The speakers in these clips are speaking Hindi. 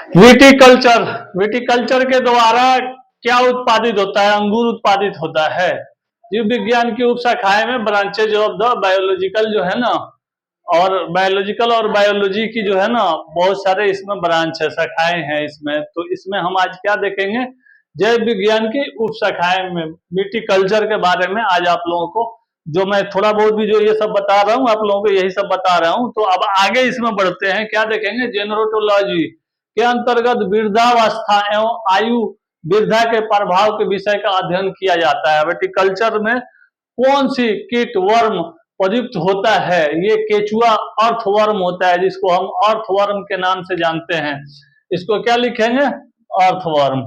विटिकल्चर, विटिकल्चर के द्वारा क्या उत्पादित होता है? अंगूर उत्पादित होता है। जीव विज्ञान की उपशाखाएं में ब्रांचेज ऑफ द बायोलॉजिकल जो है ना, और बायोलॉजिकल और बायोलॉजी की जो है ना, बहुत सारे इसमें ब्रांच है, शाखाएं हैं इसमें। तो इसमें हम आज क्या देखेंगे? जैव विज्ञान की उपशाखाएं में विटिकल्चर के बारे में आज आप लोगों को, जो मैं थोड़ा बहुत भी जो ये सब बता रहा हूँ, आप लोगों को यही सब बता रहा हूँ। तो अब आगे इसमें बढ़ते हैं, क्या देखेंगे? जेनेरोटोलॉजी के अंतर्गत वृद्धावस्था एवं आयु वृद्धा के प्रभाव के विषय का अध्ययन किया जाता है। विटिकल्चर में कौन सी कीट वर्म प्रयुक्त होता है? ये केचुआ अर्थवर्म होता है, जिसको हम अर्थवर्म के नाम से जानते हैं। इसको क्या लिखेंगे? अर्थवर्म।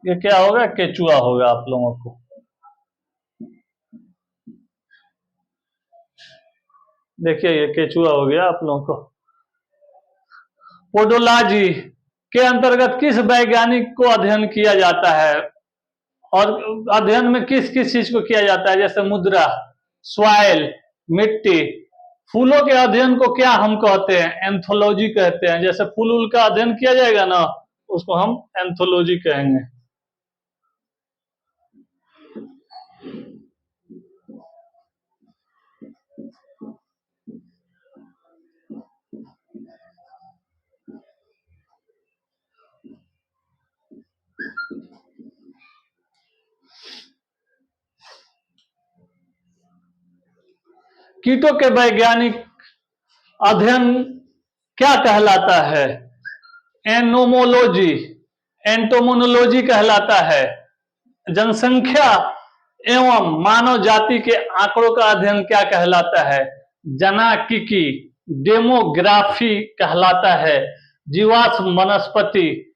ये क्या होगा? केचुआ होगा आप लोगों को। देखिए ये केचुआ हो गया आप लोगों को। पोडोलॉजी के अंतर्गत किस वैज्ञानिक को अध्ययन किया जाता है? और अध्ययन में किस किस चीज को किया जाता है? जैसे मुद्रा, सॉइल, मिट्टी। फूलों के अध्ययन को क्या हम कहते हैं? एंथोलॉजी कहते हैं। जैसे फूल उल का अध्ययन किया जाएगा ना, उसको हम एंथोलॉजी कहेंगे। कीटों के वैज्ञानिक अध्ययन क्या कहलाता है? एनोमोलॉजी, एंटोमोनोलॉजी कहलाता है। जनसंख्या एवं मानव जाति के आंकड़ों का अध्ययन क्या कहलाता है? जनाकिकी, डेमोग्राफी कहलाता है। जीवाश्म वनस्पति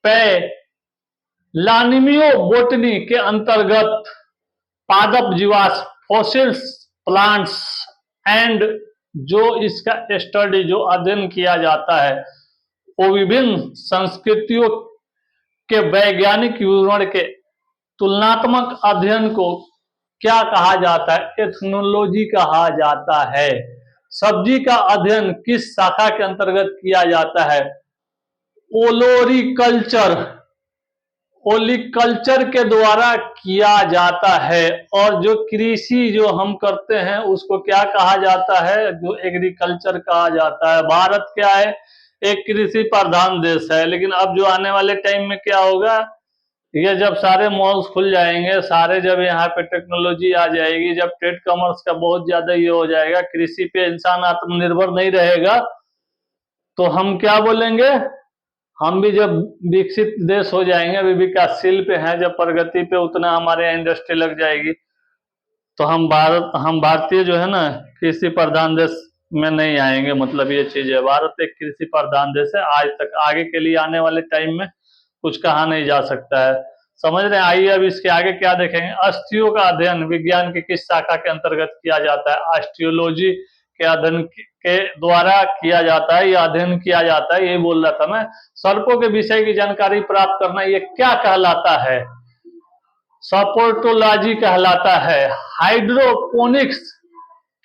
पैलानिमियो बोटनी के अंतर्गत पादप जीवाश्म, फॉसिल्स, प्लांट्स एंड जो इसका स्टडी जो अध्ययन किया जाता है, वो विभिन्न संस्कृतियों के वैज्ञानिक विवरण के तुलनात्मक अध्ययन को क्या कहा जाता है? एथनोलॉजी कहा जाता है। सब्जी का अध्ययन किस शाखा के अंतर्गत किया जाता है? ओलोरिकल्चर, ओलिकल्चर के द्वारा किया जाता है। और जो कृषि जो हम करते हैं उसको क्या कहा जाता है? जो एग्रीकल्चर कहा जाता है। भारत क्या है? एक कृषि प्रधान देश है। लेकिन अब जो आने वाले टाइम में क्या होगा, ये जब सारे मॉल्स खुल जाएंगे, सारे जब यहाँ पे टेक्नोलॉजी आ जाएगी, जब ट्रेड कॉमर्स का बहुत ज्यादा ये हो जाएगा, कृषि पे इंसान आत्मनिर्भर नहीं रहेगा, तो हम क्या बोलेंगे? हम भी जब विकसित देश हो जाएंगे, अभी विकासशील पे हैं, जब प्रगति पे, उतना हमारे यहाँ इंडस्ट्री लग जाएगी, तो हम भारतीय जो है ना, कृषि प्रधान देश में नहीं आएंगे। मतलब ये चीज है, भारत एक कृषि प्रधान देश है आज तक। आगे के लिए आने वाले टाइम में कुछ कहा नहीं जा सकता है। समझ रहे हैं? आइए अब इसके आगे क्या देखेंगे। अस्थियों का अध्ययन विज्ञान की किस शाखा के अंतर्गत किया जाता है? ऑस्टियोलॉजी के अध्ययन के द्वारा किया जाता है, या अध्ययन किया जाता है, ये बोल रहा था मैं। सड़कों के विषय की जानकारी प्राप्त करना, ये क्या कहलाता है? सपोर्टोलॉजी कहलाता है। हाइड्रोपोनिक्स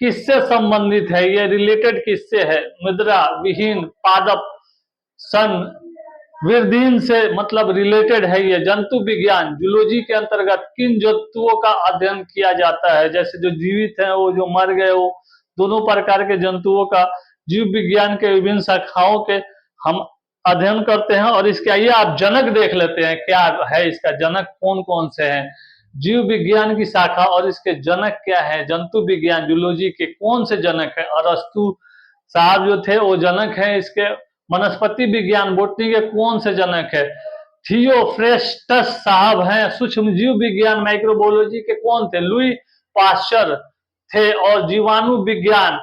किससे संबंधित है? ये रिलेटेड किससे है? मुद्रा विहीन पादप सन वृद्धीन से मतलब रिलेटेड है ये। जंतु विज्ञान, जूलॉजी के अंतर्गत किन जंतुओं का अध्ययन किया जाता है? जैसे जो जीवित हैं, वो जो मर गए, वो दोनों प्रकार के जंतुओं का जीव विज्ञान के विभिन्न शाखाओं के हम अध्ययन करते हैं। और इसके आइए आप जनक देख लेते हैं, क्या है इसका जनक, कौन कौन से हैं? जीव विज्ञान की शाखा और इसके जनक क्या है? जंतु विज्ञान, जूलॉजी के कौन से जनक है? अरस्तु साहब जो थे वो जनक है इसके। वनस्पति विज्ञान, बोटनी के कौन से जनक है? थियोफ्रेस्टस साहब हैं। सूक्ष्म जीव विज्ञान, माइक्रोबायोलॉजी के कौन थे? लुई पाश्चर थे। और जीवाणु विज्ञान,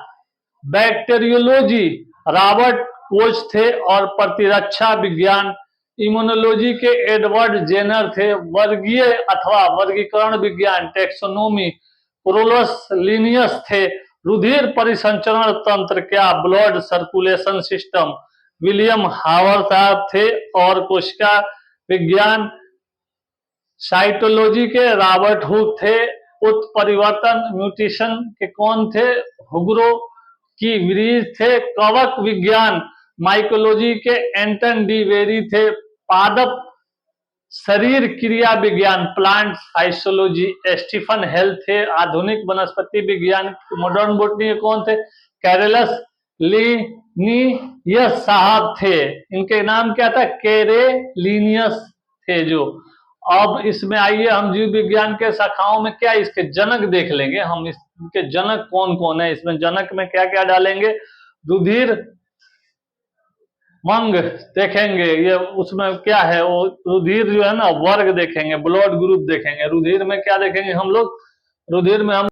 बैक्टीरियोलॉजी, रॉबर्ट कोच थे। और प्रतिरक्षा विज्ञान, इम्यूनोलॉजी के एडवर्ड जेनर थे। वर्गीय अथवा वर्गीकरण विज्ञान, टेक्सोनोमी, क्रोलस लिनियस थे। रुधिर परिसंचरण तंत्र क्या? Blood circulation system, William Harvard साहब थे। और कोशिका विज्ञान, साइटोलॉजी के रॉबर्ट हुक थे। उत्परिवर्तन, म्यूटेशन के कौन थे? हुग्रो की वरीज थे। कवक विज्ञान माइकोलॉजी के एंटन डी वेरी थे। पादप शरीर क्रिया विज्ञान प्लांट साइकोलॉजी स्टीफन हेल थे। आधुनिक वनस्पति विज्ञान मॉडर्न बोटनी के कौन थे? कैरलस लिनियस साहब थे। इनके नाम क्या था? कैरेलिनियस थे जो। अब इसमें आइए हम जीव विज्ञान के शाखाओं में क्या इसके जनक देख लेंगे। हम इसके जनक कौन कौन है, इसमें जनक में क्या क्या डालेंगे? रुधिर मंग देखेंगे, ये उसमें क्या है वो रुधिर जो है ना वर्ग देखेंगे, ब्लड ग्रुप देखेंगे। रुधिर में क्या देखेंगे हम लोग? रुधिर में हम